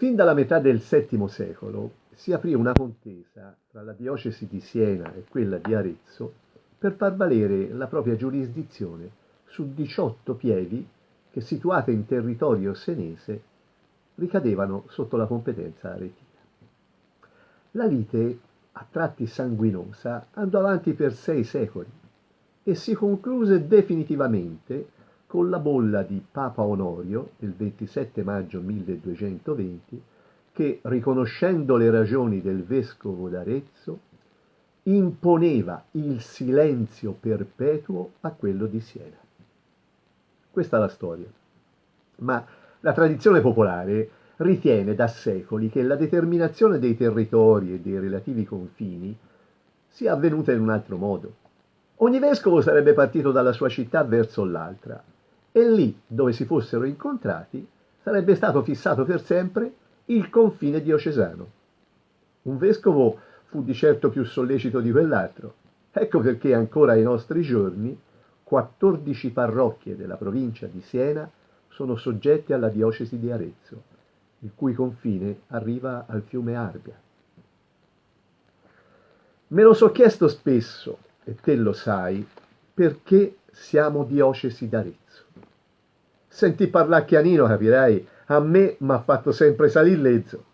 Fin dalla metà del VII secolo si aprì una contesa tra la diocesi di Siena e quella di Arezzo per far valere la propria giurisdizione su 18 pievi che, situate in territorio senese, ricadevano sotto la competenza aretina. La lite, a tratti sanguinosa, andò avanti per 6 secoli e si concluse definitivamente con la bolla di Papa Onorio del 27 maggio 1220 che, riconoscendo le ragioni del vescovo d'Arezzo, imponeva il silenzio perpetuo a quello di Siena. Questa è la storia. Ma la tradizione popolare ritiene da secoli che la determinazione dei territori e dei relativi confini sia avvenuta in un altro modo. Ogni vescovo sarebbe partito dalla sua città verso l'altra e lì, dove si fossero incontrati, sarebbe stato fissato per sempre il confine diocesano. Un vescovo fu di certo più sollecito di quell'altro. Ecco perché ancora ai nostri giorni 14 parrocchie della provincia di Siena sono soggette alla diocesi di Arezzo, il cui confine arriva al fiume Arbia. Me lo so chiesto spesso, e te lo sai, perché siamo diocesi d'Arezzo. Senti parlare chianino, capirai, a me m'ha fatto sempre salire lezzo.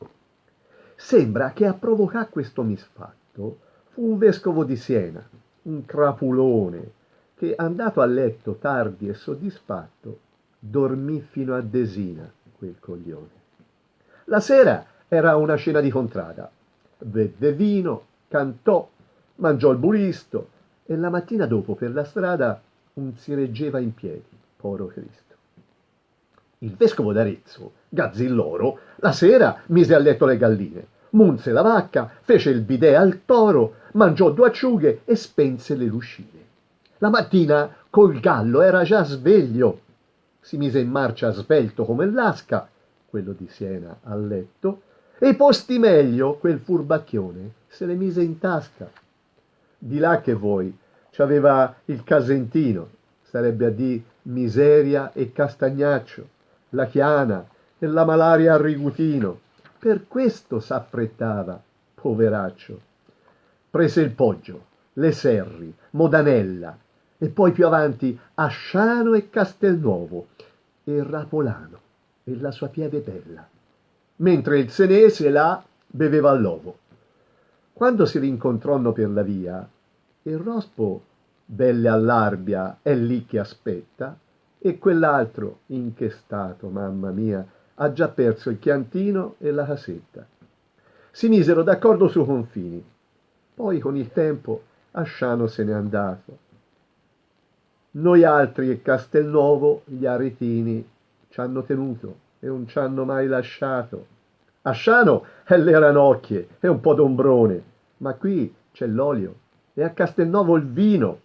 Sembra che a provocare questo misfatto fu un vescovo di Siena, un crapulone, che, andato a letto tardi e soddisfatto, dormì fino a desina, quel coglione. La sera era una cena di contrada. Bevve vino, cantò, mangiò il bulisto e la mattina dopo per la strada un si reggeva in piedi, povero Cristo. Il vescovo d'Arezzo, gazzilloro, la sera mise a letto le galline, munse la vacca, fece il bidè al toro, mangiò 2 acciughe e spense le lucine. La mattina col gallo era già sveglio. Si mise in marcia svelto come l'asca, quello di Siena, a letto, e posti meglio quel furbacchione se le mise in tasca. Di là che voi, c'aveva il casentino, sarebbe a di miseria e castagnaccio, la chiana e la malaria a rigutino. Per questo s'affrettava, poveraccio. Prese il Poggio, le Serri, Modanella e poi più avanti Asciano e Castelnuovo e Rapolano e la sua pieve bella, mentre il senese là beveva all'ovo. Quando si rincontronno per la via, il rospo, belle all'Arbia, è lì che aspetta, e quell'altro, in che stato, mamma mia, ha già perso il chiantino e la casetta. Si misero d'accordo sui confini. Poi con il tempo Asciano se n'è andato. Noi altri e Castelnuovo, gli aretini, ci hanno tenuto e non ci hanno mai lasciato. Asciano è le ranocchie e un po' d'ombrone, ma qui c'è l'olio e a Castelnuovo il vino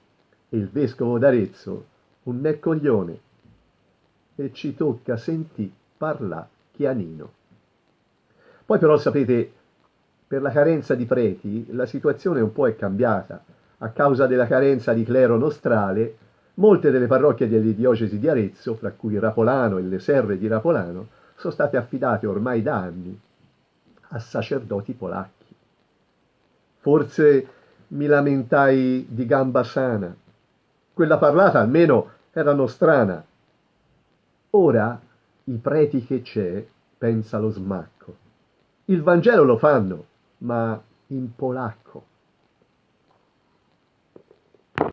e il vescovo d'Arezzo un neccoglione. E ci tocca sentì parlà chianino. Poi però sapete, per la carenza di preti la situazione un po' è cambiata. A causa della carenza di clero nostrale, molte delle parrocchie delle diocesi di Arezzo, fra cui Rapolano e le Serre di Rapolano, sono state affidate ormai da anni a sacerdoti polacchi. Forse mi lamentai di gamba sana. Quella parlata almeno era nostrana. Ora i preti che c'è, pensa lo smacco. Il Vangelo lo fanno, ma in polacco.